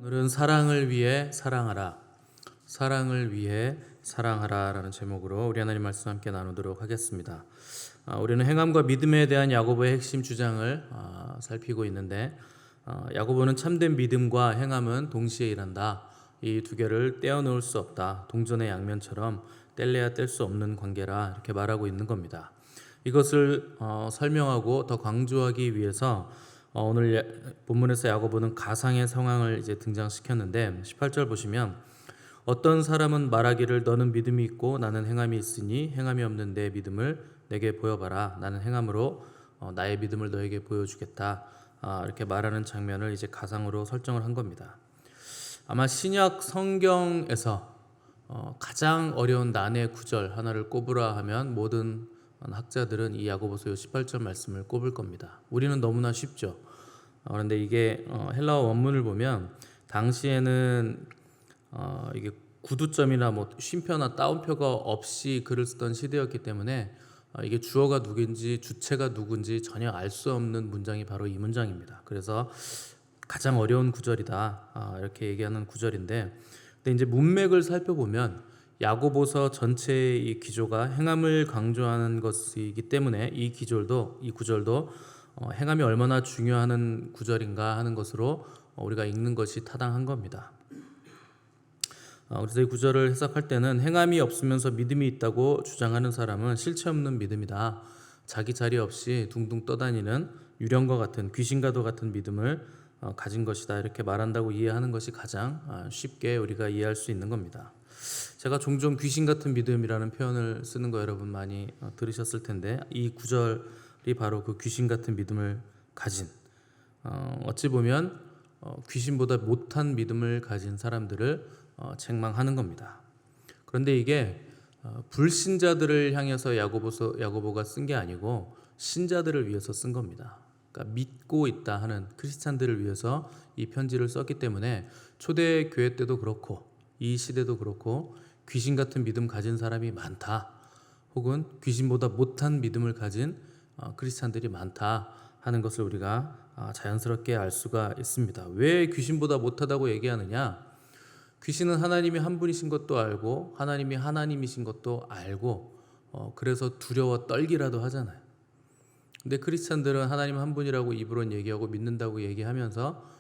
오늘은 사랑을 위해 사랑하라, 사랑을 위해 사랑하라라는 제목으로 우리 하나님 말씀 함께 나누도록 하겠습니다. 우리는 행함과 믿음에 대한 야고보의 핵심 주장을 살피고 있는데, 야고보는 참된 믿음과 행함은 동시에 일한다. 이 두 개를 떼어놓을 수 없다. 동전의 양면처럼 뗄래야 뗄 수 없는 관계라 이렇게 말하고 있는 겁니다. 이것을 설명하고 더 강조하기 위해서 오늘 본문에서 야고보는 가상의 상황을 이제 등장시켰는데 18절 보시면 어떤 사람은 말하기를 너는 믿음이 있고 나는 행함이 있으니 행함이 없는 내 믿음을 내게 보여봐라. 나는 행함으로 나의 믿음을 너에게 보여주겠다. 이렇게 말하는 장면을 이제 가상으로 설정을 한 겁니다. 아마 신약 성경에서 가장 어려운 난해 구절 하나를 꼽으라 하면 모든 학자들은 이 야고보서 18절 말씀을 꼽을 겁니다. 우리는 너무나 쉽죠. 그런데 이게 헬라어 원문을 보면 당시에는 이게 구두점이나 뭐 쉼표나 따옴표가 없이 글을 쓰던 시대였기 때문에 이게 주어가 누구인지 주체가 누군지 전혀 알 수 없는 문장이 바로 이 문장입니다. 그래서 가장 어려운 구절이다 이렇게 얘기하는 구절인데, 근데 이제 문맥을 살펴보면 야고보서 전체의 이 기조가 행함을 강조하는 것이기 때문에 이 구절도 행함이 얼마나 중요한 구절인가 하는 것으로 우리가 읽는 것이 타당한 겁니다. 그래서 이 구절을 해석할 때는 행함이 없으면서 믿음이 있다고 주장하는 사람은 실체 없는 믿음이다. 자기 자리 없이 둥둥 떠다니는 유령과 같은 귀신과도 같은 믿음을 가진 것이다. 이렇게 말한다고 이해하는 것이 가장 쉽게 우리가 이해할 수 있는 겁니다. 제가 종종 귀신 같은 믿음이라는 표현을 쓰는 거 여러분 많이 들으셨을 텐데, 이 구절이 바로 그 귀신 같은 믿음을 가진, 어찌 보면 귀신보다 못한 믿음을 가진 사람들을 책망하는 겁니다. 그런데 이게 불신자들을 향해서 야고보가 쓴 게 아니고 신자들을 위해서 쓴 겁니다. 그러니까 믿고 있다 하는 크리스찬들을 위해서 이 편지를 썼기 때문에 초대 교회 때도 그렇고 이 시대도 그렇고 귀신 같은 믿음 가진 사람이 많다, 혹은 귀신보다 못한 믿음을 가진 크리스찬들이 많다 하는 것을 우리가 자연스럽게 알 수가 있습니다. 왜 귀신보다 못하다고 얘기하느냐? 귀신은 하나님이 한 분이신 것도 알고 하나님이 하나님이신 것도 알고 그래서 두려워 떨기라도 하잖아요. 근데 크리스찬들은 하나님 한 분이라고 입으로는 얘기하고 믿는다고 얘기하면서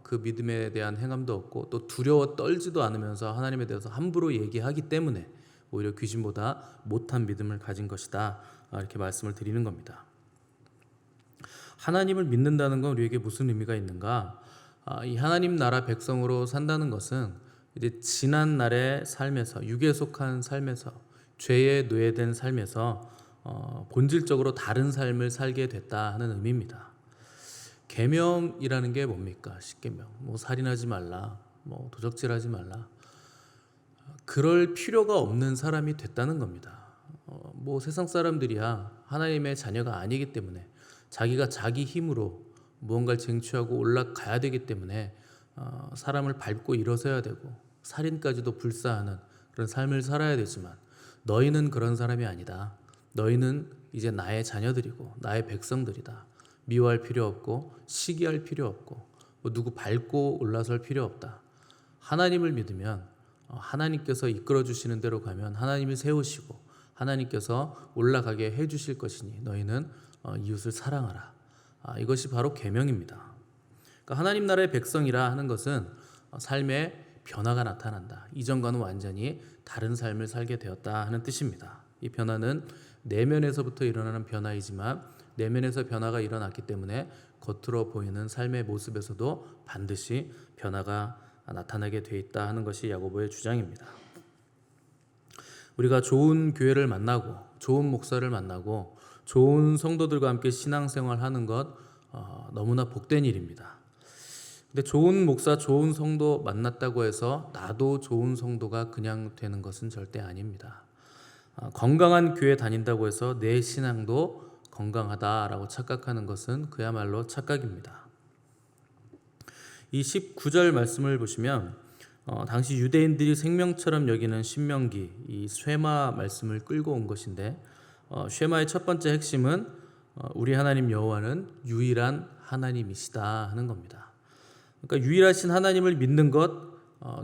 그 믿음에 대한 행함도 없고 또 두려워 떨지도 않으면서 하나님에 대해서 함부로 얘기하기 때문에 오히려 귀신보다 못한 믿음을 가진 것이다, 이렇게 말씀을 드리는 겁니다. 하나님을 믿는다는 건 우리에게 무슨 의미가 있는가? 이 하나님 나라 백성으로 산다는 것은 이제 지난 날의 삶에서, 육에 속한 삶에서, 죄에 노예된 삶에서 본질적으로 다른 삶을 살게 됐다 하는 의미입니다. 계명이라는 게 뭡니까? 10계명. 뭐 살인하지 말라, 뭐 도적질하지 말라. 그럴 필요가 없는 사람이 됐다는 겁니다. 뭐 세상 사람들이야 하나님의 자녀가 아니기 때문에 자기가 자기 힘으로 무언가를 쟁취하고 올라가야 되기 때문에 사람을 밟고 일어서야 되고 살인까지도 불사하는 그런 삶을 살아야 되지만, 너희는 그런 사람이 아니다. 너희는 이제 나의 자녀들이고 나의 백성들이다. 미워할 필요 없고 시기할 필요 없고 뭐 누구 밟고 올라설 필요 없다. 하나님을 믿으면 하나님께서 이끌어 주시는 대로 가면 하나님이 세우시고 하나님께서 올라가게 해주실 것이니 너희는 이웃을 사랑하라. 이것이 바로 계명입니다. 그러니까 하나님 나라의 백성이라 하는 것은 삶의 변화가 나타난다. 이전과는 완전히 다른 삶을 살게 되었다 하는 뜻입니다. 이 변화는 내면에서부터 일어나는 변화이지만 내면에서 변화가 일어났기 때문에 겉으로 보이는 삶의 모습에서도 반드시 변화가 나타나게 돼 있다 하는 것이 야고보의 주장입니다. 우리가 좋은 교회를 만나고 좋은 목사를 만나고 좋은 성도들과 함께 신앙생활하는 것 너무나 복된 일입니다. 근데 좋은 목사, 좋은 성도 만났다고 해서 나도 좋은 성도가 그냥 되는 것은 절대 아닙니다. 건강한 교회 다닌다고 해서 내 신앙도 건강하다라고 착각하는 것은 그야말로 착각입니다. 이 19절 말씀을 보시면 당시 유대인들이 생명처럼 여기는 신명기, 이 쉐마 말씀을 끌고 온 것인데, 쉐마의 첫 번째 핵심은 우리 하나님 여호와는 유일한 하나님이시다 하는 겁니다. 그러니까 유일하신 하나님을 믿는 것,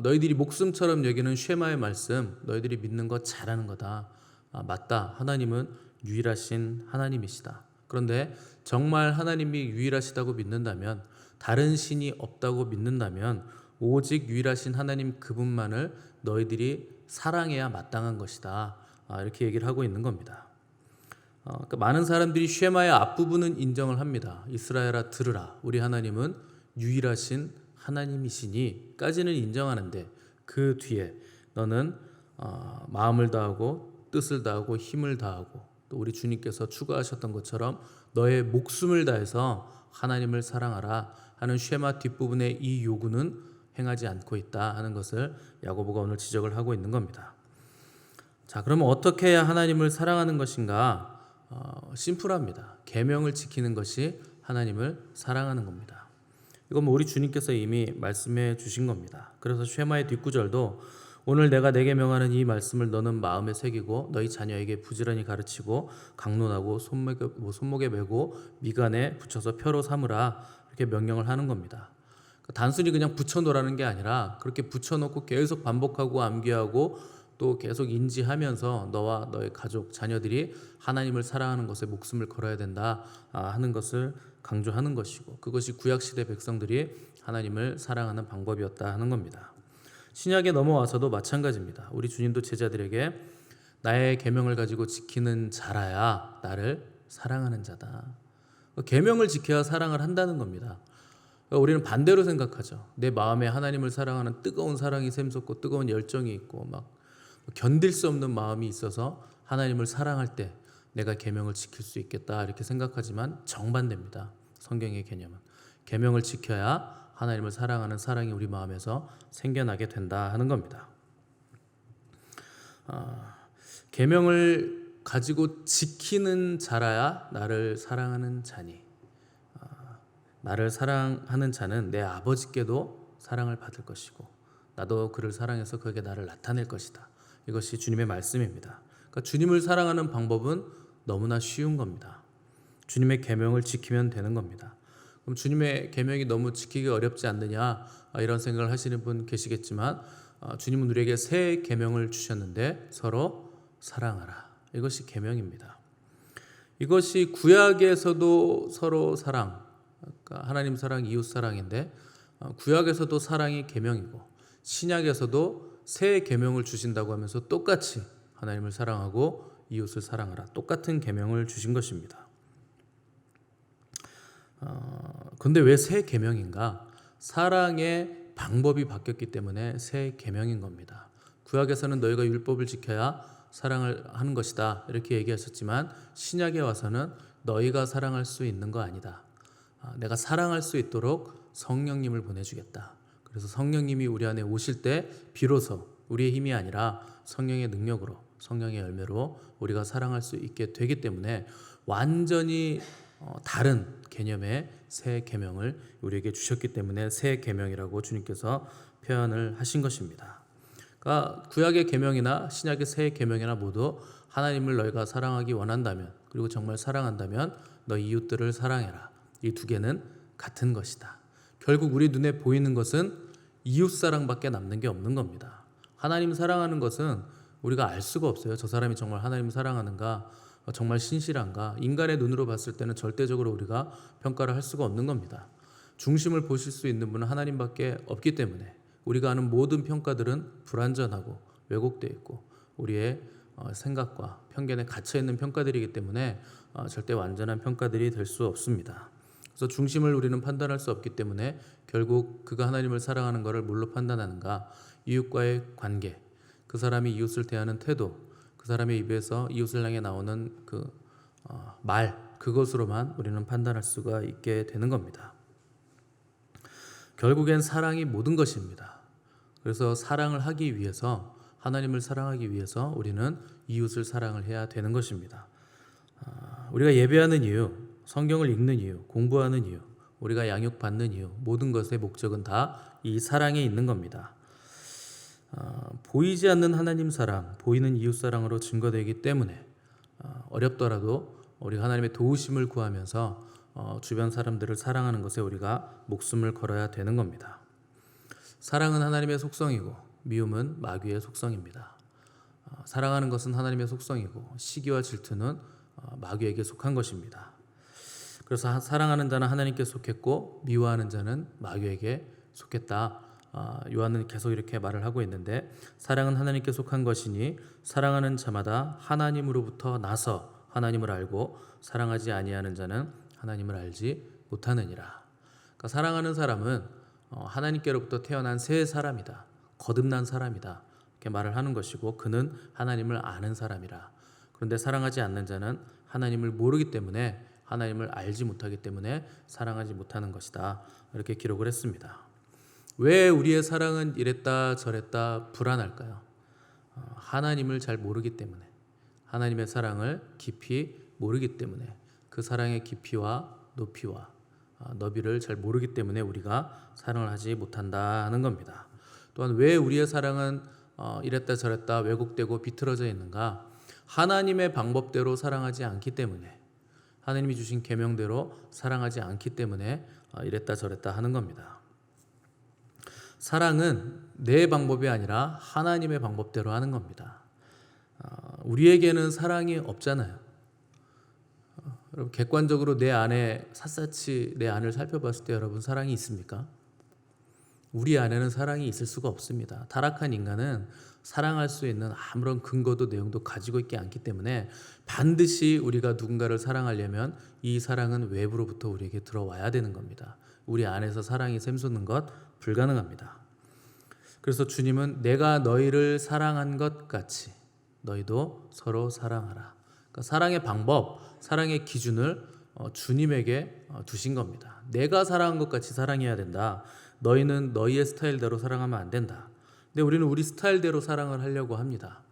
너희들이 목숨처럼 여기는 쉐마의 말씀, 너희들이 믿는 것 잘하는 거다. 맞다. 하나님은 유일하신 하나님이시다. 그런데 정말 하나님이 유일하시다고 믿는다면, 다른 신이 없다고 믿는다면 오직 유일하신 하나님 그분만을 너희들이 사랑해야 마땅한 것이다. 이렇게 얘기를 하고 있는 겁니다. 그러니까 많은 사람들이 쉐마의 앞부분은 인정을 합니다. 이스라엘아 들으라. 우리 하나님은 유일하신 하나님이시니 까지는 인정하는데, 그 뒤에 너는 마음을 다하고 뜻을 다하고 힘을 다하고, 또 우리 주님께서 추구하셨던 것처럼 너의 목숨을 다해서 하나님을 사랑하라 하는 쉐마 뒷부분의 이 요구는 행하지 않고 있다 하는 것을 야고보가 오늘 지적을 하고 있는 겁니다. 자, 그러면 어떻게 해야 하나님을 사랑하는 것인가? 심플합니다. 계명을 지키는 것이 하나님을 사랑하는 겁니다. 이건 뭐 우리 주님께서 이미 말씀해 주신 겁니다. 그래서 쉐마의 뒷구절도 오늘 내가 내게 명하는 이 말씀을 너는 마음에 새기고 너희 자녀에게 부지런히 가르치고 강론하고 손목에 메고 미간에 붙여서 표로 삼으라, 이렇게 명령을 하는 겁니다. 단순히 그냥 붙여놓으라는 게 아니라 그렇게 붙여놓고 계속 반복하고 암기하고 또 계속 인지하면서 너와 너의 가족, 자녀들이 하나님을 사랑하는 것에 목숨을 걸어야 된다 하는 것을 강조하는 것이고, 그것이 구약시대 백성들이 하나님을 사랑하는 방법이었다 하는 겁니다. 신약에 넘어와서도 마찬가지입니다. 우리 주님도 제자들에게 나의 계명을 가지고 지키는 자라야 나를 사랑하는 자다. 계명을 지켜야 사랑을 한다는 겁니다. 우리는 반대로 생각하죠. 내 마음에 하나님을 사랑하는 뜨거운 사랑이 샘솟고 뜨거운 열정이 있고 막 견딜 수 없는 마음이 있어서 하나님을 사랑할 때 내가 계명을 지킬 수 있겠다 이렇게 생각하지만 정반대입니다. 성경의 개념은 계명을 지켜야 하나님을 사랑하는 사랑이 우리 마음에서 생겨나게 된다 하는 겁니다. 계명을 가지고 지키는 자라야 나를 사랑하는 자니, 나를 사랑하는 자는 내 아버지께도 사랑을 받을 것이고 나도 그를 사랑해서 그에게 나를 나타낼 것이다. 이것이 주님의 말씀입니다. 그러니까 주님을 사랑하는 방법은 너무나 쉬운 겁니다. 주님의 계명을 지키면 되는 겁니다. 그럼 주님의 계명이 너무 지키기 어렵지 않느냐 이런 생각을 하시는 분 계시겠지만, 주님은 우리에게 새 계명을 주셨는데 서로 사랑하라. 이것이 계명입니다. 이것이 구약에서도 서로 사랑, 그러니까 하나님 사랑, 이웃 사랑인데 구약에서도 사랑이 계명이고 신약에서도 새 계명을 주신다고 하면서 똑같이 하나님을 사랑하고 이웃을 사랑하라, 똑같은 계명을 주신 것입니다. 근데 왜 새 계명인가? 사랑의 방법이 바뀌었기 때문에 새 계명인 겁니다. 구약에서는 너희가 율법을 지켜야 사랑을 하는 것이다 이렇게 얘기하셨지만, 신약에 와서는 너희가 사랑할 수 있는 거 아니다. 내가 사랑할 수 있도록 성령님을 보내주겠다. 그래서 성령님이 우리 안에 오실 때 비로소 우리의 힘이 아니라 성령의 능력으로, 성령의 열매로 우리가 사랑할 수 있게 되기 때문에 완전히 다른 개념의 새 계명을 우리에게 주셨기 때문에 새 계명이라고 주님께서 표현을 하신 것입니다. 그러니까 구약의 계명이나 신약의 새 계명이나 모두 하나님을 너희가 사랑하기 원한다면, 그리고 정말 사랑한다면 너희 이웃들을 사랑해라. 이 두 개는 같은 것이다. 결국 우리 눈에 보이는 것은 이웃 사랑밖에 남는 게 없는 겁니다. 하나님 사랑하는 것은 우리가 알 수가 없어요. 저 사람이 정말 하나님 사랑하는가, 정말 신실한가. 인간의 눈으로 봤을 때는 절대적으로 우리가 평가를 할 수가 없는 겁니다. 중심을 보실 수 있는 분은 하나님밖에 없기 때문에 우리가 하는 모든 평가들은 불완전하고 왜곡되어 있고 우리의 생각과 편견에 갇혀있는 평가들이기 때문에 절대 완전한 평가들이 될 수 없습니다. 그래서 중심을 우리는 판단할 수 없기 때문에 결국 그가 하나님을 사랑하는 것을 뭘로 판단하는가? 이웃과의 관계, 그 사람이 이웃을 대하는 태도, 그 사람의 입에서 이웃을 향해 나오는 그 말, 그것으로만 우리는 판단할 수가 있게 되는 겁니다. 결국엔 사랑이 모든 것입니다. 그래서 사랑을 하기 위해서, 하나님을 사랑하기 위해서 우리는 이웃을 사랑을 해야 되는 것입니다. 우리가 예배하는 이유, 성경을 읽는 이유, 공부하는 이유, 우리가 양육받는 이유, 모든 것의 목적은 다 이 사랑에 있는 겁니다. 보이지 않는 하나님 사랑, 보이는 이웃 사랑으로 증거되기 때문에 어렵더라도 우리가 하나님의 도우심을 구하면서 주변 사람들을 사랑하는 것에 우리가 목숨을 걸어야 되는 겁니다. 사랑은 하나님의 속성이고 미움은 마귀의 속성입니다. 사랑하는 것은 하나님의 속성이고 시기와 질투는 마귀에게 속한 것입니다. 그래서 사랑하는 자는 하나님께 속했고 미워하는 자는 마귀에게 속했다. 요한은 계속 이렇게 말을 하고 있는데, 사랑은 하나님께 속한 것이니 사랑하는 자마다 하나님으로부터 나서 하나님을 알고 사랑하지 아니하는 자는 하나님을 알지 못하느니라. 그러니까 사랑하는 사람은 하나님께로부터 태어난 새 사람이다, 거듭난 사람이다, 이렇게 말을 하는 것이고, 그는 하나님을 아는 사람이라. 그런데 사랑하지 않는 자는 하나님을 모르기 때문에, 하나님을 알지 못하기 때문에 사랑하지 못하는 것이다, 이렇게 기록을 했습니다. 왜 우리의 사랑은 이랬다 저랬다 불안할까요? 하나님을 잘 모르기 때문에, 하나님의 사랑을 깊이 모르기 때문에, 그 사랑의 깊이와 높이와 너비를 잘 모르기 때문에 우리가 사랑을 하지 못한다 하는 겁니다. 또한 왜 우리의 사랑은 이랬다 저랬다 왜곡되고 비틀어져 있는가? 하나님의 방법대로 사랑하지 않기 때문에, 하나님이 주신 계명대로 사랑하지 않기 때문에 이랬다 저랬다 하는 겁니다. 사랑은 내 방법이 아니라 하나님의 방법대로 하는 겁니다. 우리에게는 사랑이 없잖아요. 여러분, 객관적으로 내 안에 샅샅이 내 안을 살펴봤을 때 여러분, 사랑이 있습니까? 우리 안에는 사랑이 있을 수가 없습니다. 타락한 인간은 사랑할 수 있는 아무런 근거도 내용도 가지고 있지 않기 때문에, 반드시 우리가 누군가를 사랑하려면 이 사랑은 외부로부터 우리에게 들어와야 되는 겁니다. 우리 안에서 사랑이 샘솟는 것 불가능합니다. 그래서 주님은 내가 너희를 사랑한 것 같이 너희도 서로 사랑하라. 그러니까 사랑의 방법, 사랑의 기준을 주님에게 두신 겁니다. 내가 사랑한 것 같이 사랑해야 된다. 너희는 너희의 스타일대로 사랑하면 안 된다. 근데 우리는 우리 스타일대로 사랑을 하려고 합니다.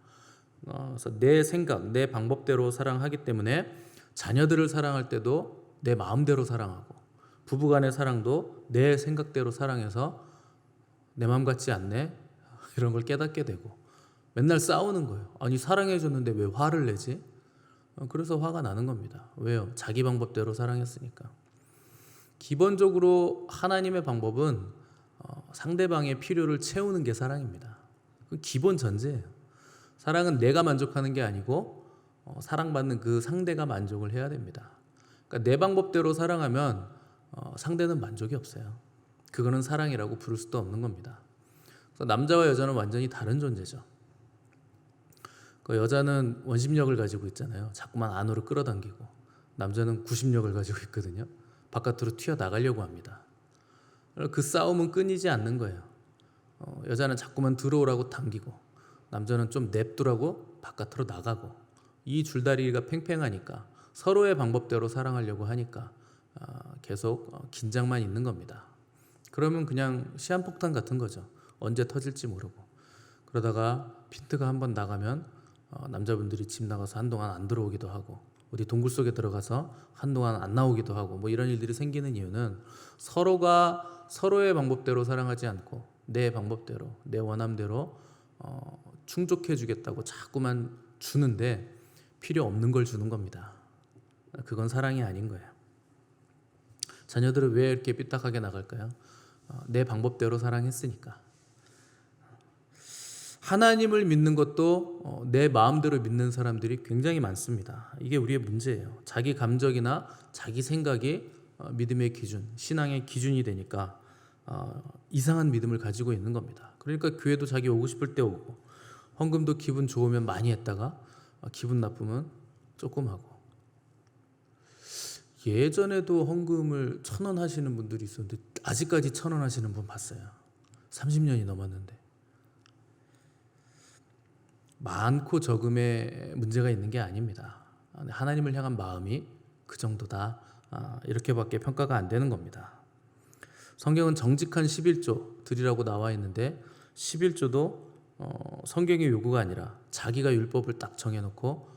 그래서 내 생각, 내 방법대로 사랑하기 때문에 자녀들을 사랑할 때도 내 마음대로 사랑하고, 부부간의 사랑도 내 생각대로 사랑해서 내 마음 같지 않네, 이런 걸 깨닫게 되고, 맨날 싸우는 거예요. 아니, 사랑해줬는데 왜 화를 내지? 그래서 화가 나는 겁니다. 왜요? 자기 방법대로 사랑했으니까. 기본적으로 하나님의 방법은 상대방의 필요를 채우는 게 사랑입니다. 그 기본 전제예요. 사랑은 내가 만족하는 게 아니고 사랑받는 그 상대가 만족을 해야 됩니다. 그러니까 내 방법대로 사랑하면 상대는 만족이 없어요. 그거는 사랑이라고 부를 수도 없는 겁니다. 그래서 남자와 여자는 완전히 다른 존재죠. 그 여자는 원심력을 가지고 있잖아요. 자꾸만 안으로 끌어당기고, 남자는 구심력을 가지고 있거든요. 바깥으로 튀어나가려고 합니다. 그 싸움은 끊이지 않는 거예요. 여자는 자꾸만 들어오라고 당기고, 남자는 좀 냅두라고 바깥으로 나가고, 이 줄다리가 팽팽하니까, 서로의 방법대로 사랑하려고 하니까 계속 긴장만 있는 겁니다. 그러면 그냥 시한폭탄 같은 거죠. 언제 터질지 모르고. 그러다가 핀트가 한번 나가면 남자분들이 집 나가서 한동안 안 들어오기도 하고, 어디 동굴 속에 들어가서 한동안 안 나오기도 하고, 뭐 이런 일들이 생기는 이유는 서로가 서로의 방법대로 사랑하지 않고 내 방법대로, 내 원함대로 충족해 주겠다고 자꾸만 주는데 필요 없는 걸 주는 겁니다. 그건 사랑이 아닌 거예요. 자녀들은 왜 이렇게 삐딱하게 나갈까요? 내 방법대로 사랑했으니까. 하나님을 믿는 것도 내 마음대로 믿는 사람들이 굉장히 많습니다. 이게 우리의 문제예요. 자기 감정이나 자기 생각이 믿음의 기준, 신앙의 기준이 되니까 이상한 믿음을 가지고 있는 겁니다. 그러니까 교회도 자기 오고 싶을 때 오고, 헌금도 기분 좋으면 많이 했다가 기분 나쁘면 조금 하고. 예전에도 헌금을 1,000원 하시는 분들이 있었는데 아직까지 1,000원 하시는 분 봤어요. 30년이 넘었는데. 많고 적음의 문제가 있는 게 아닙니다. 하나님을 향한 마음이 그 정도다, 이렇게밖에 평가가 안 되는 겁니다. 성경은 정직한 11조 드리라고 나와 있는데, 11조도 성경의 요구가 아니라 자기가 율법을 딱 정해놓고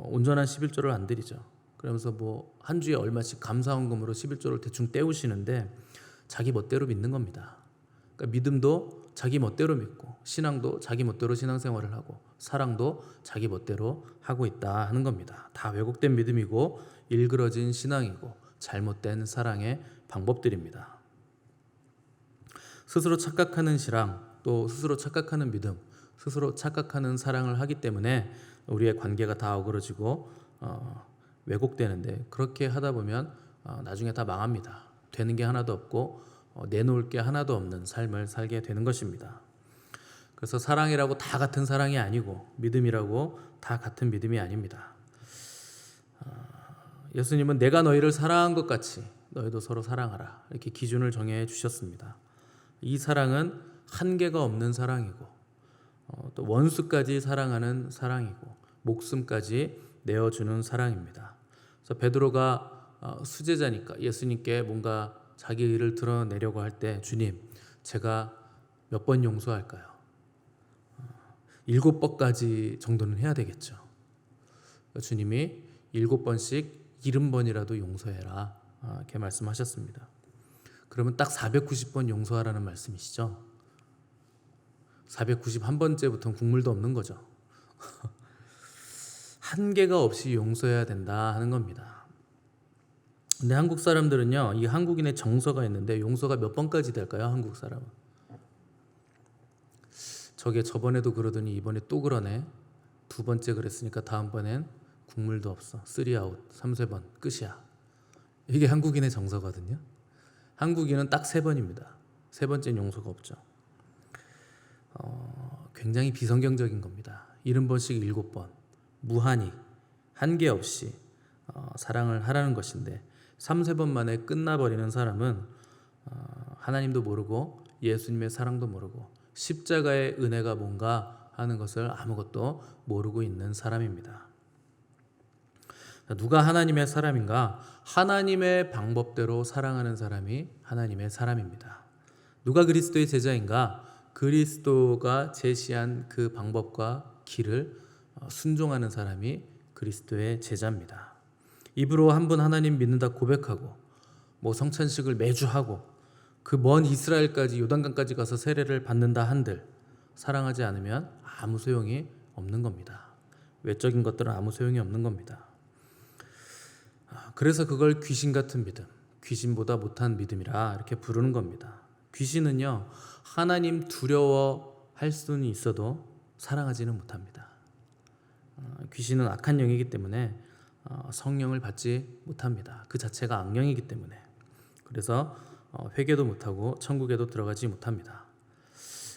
온전한 11조를 안 드리죠. 그러면서 뭐 한 주에 얼마씩 감사헌금으로 11조를 대충 때우시는데 자기 멋대로 믿는 겁니다. 그러니까 믿음도 자기 멋대로 믿고, 신앙도 자기 멋대로 신앙생활을 하고, 사랑도 자기 멋대로 하고 있다 하는 겁니다. 다 왜곡된 믿음이고 일그러진 신앙이고 잘못된 사랑의 방법들입니다. 스스로 착각하는 신앙, 또 스스로 착각하는 믿음, 스스로 착각하는 사랑을 하기 때문에 우리의 관계가 다 어그러지고 왜곡되는데, 그렇게 하다 보면 나중에 다 망합니다. 되는 게 하나도 없고 내놓을 게 하나도 없는 삶을 살게 되는 것입니다. 그래서 사랑이라고 다 같은 사랑이 아니고 믿음이라고 다 같은 믿음이 아닙니다. 예수님은 내가 너희를 사랑한 것 같이 너희도 서로 사랑하라, 이렇게 기준을 정해 주셨습니다. 이 사랑은 한계가 없는 사랑이고 또 원수까지 사랑하는 사랑이고 목숨까지 내어주는 사랑입니다. 그래서 베드로가 수제자니까 예수님께 뭔가 자기 의를 드러내려고 할 때, 주님, 제가 몇 번 용서할까요? 7번까지 정도는 해야 되겠죠. 주님이 7번씩 70번이라도 용서해라, 이렇게 말씀하셨습니다. 그러면 딱 490번 용서하라는 말씀이시죠. 491번째부터는 국물도 없는 거죠. 한계가 없이 용서해야 된다 하는 겁니다. 근데 한국 사람들은요, 이 한국인의 정서가 있는데 용서가 몇 번까지 될까요? 한국 사람은. 저게 저번에도 그러더니 이번에 또 그러네. 2번째 그랬으니까 다음번엔 국물도 없어. 3아웃, 3번 끝이야. 이게 한국인의 정서거든요. 한국인은 딱 3번입니다. 3번째는 용서가 없죠. 굉장히 비성경적인 겁니다. 70번씩 7번 무한히 한계 없이 사랑을 하라는 것인데, 3번 만에 끝나버리는 사람은 하나님도 모르고 예수님의 사랑도 모르고 십자가의 은혜가 뭔가 하는 것을 아무것도 모르고 있는 사람입니다. 누가 하나님의 사람인가? 하나님의 방법대로 사랑하는 사람이 하나님의 사람입니다. 누가 그리스도의 제자인가? 그리스도가 제시한 그 방법과 길을 순종하는 사람이 그리스도의 제자입니다. 입으로 한 분 하나님 믿는다 고백하고 성찬식을 매주 하고 그 먼 이스라엘까지 요단강까지 가서 세례를 받는다 한들 사랑하지 않으면 아무 소용이 없는 겁니다. 외적인 것들은 아무 소용이 없는 겁니다. 그래서 그걸 귀신 같은 믿음, 귀신보다 못한 믿음이라 이렇게 부르는 겁니다. 귀신은요, 하나님 두려워할 수는 있어도 사랑하지는 못합니다. 귀신은 악한 영이기 때문에 성령을 받지 못합니다. 그 자체가 악령이기 때문에. 그래서 회개도 못하고 천국에도 들어가지 못합니다.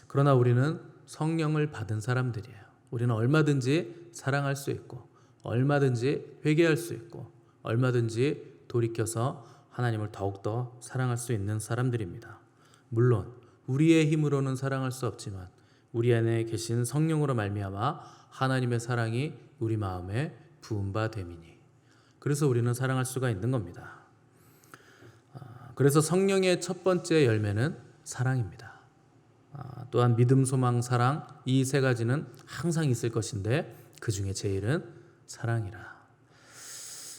그러나 우리는 성령을 받은 사람들이에요. 우리는 얼마든지 사랑할 수 있고 얼마든지 회개할 수 있고 얼마든지 돌이켜서 하나님을 더욱더 사랑할 수 있는 사람들입니다. 물론 우리의 힘으로는 사랑할 수 없지만 우리 안에 계신 성령으로 말미암아 하나님의 사랑이 우리 마음에 부은 바 됨이니, 그래서 우리는 사랑할 수가 있는 겁니다. 그래서 성령의 첫 번째 열매는 사랑입니다. 또한 믿음, 소망, 사랑, 이 세 가지는 항상 있을 것인데 그 중에 제일은 사랑이라.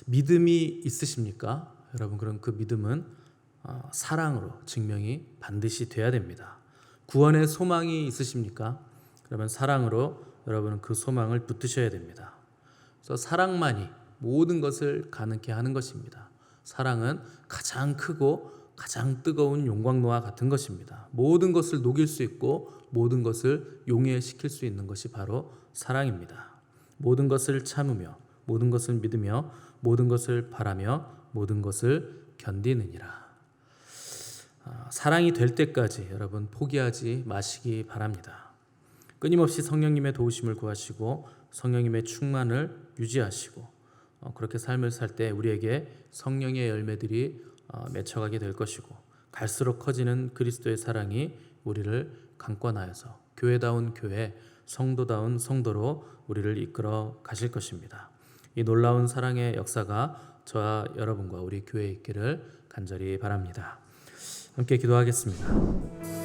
믿음이 있으십니까? 여러분, 그럼 그 믿음은 사랑으로 증명이 반드시 돼야 됩니다. 구원의 소망이 있으십니까? 그러면 사랑으로 여러분은 그 소망을 붙드셔야 됩니다. 그래서 사랑만이 모든 것을 가능케 하는 것입니다. 사랑은 가장 크고 가장 뜨거운 용광로와 같은 것입니다. 모든 것을 녹일 수 있고 모든 것을 용해시킬 수 있는 것이 바로 사랑입니다. 모든 것을 참으며 모든 것을 믿으며 모든 것을 바라며 모든 것을 견디느니라. 사랑이 될 때까지 여러분 포기하지 마시기 바랍니다. 끊임없이 성령님의 도우심을 구하시고 성령님의 충만을 유지하시고 그렇게 삶을 살 때 우리에게 성령의 열매들이 맺혀가게 될 것이고, 갈수록 커지는 그리스도의 사랑이 우리를 강권하여서 교회다운 교회, 성도다운 성도로 우리를 이끌어 가실 것입니다. 이 놀라운 사랑의 역사가 저와 여러분과 우리 교회에 있기를 간절히 바랍니다. 함께 기도하겠습니다.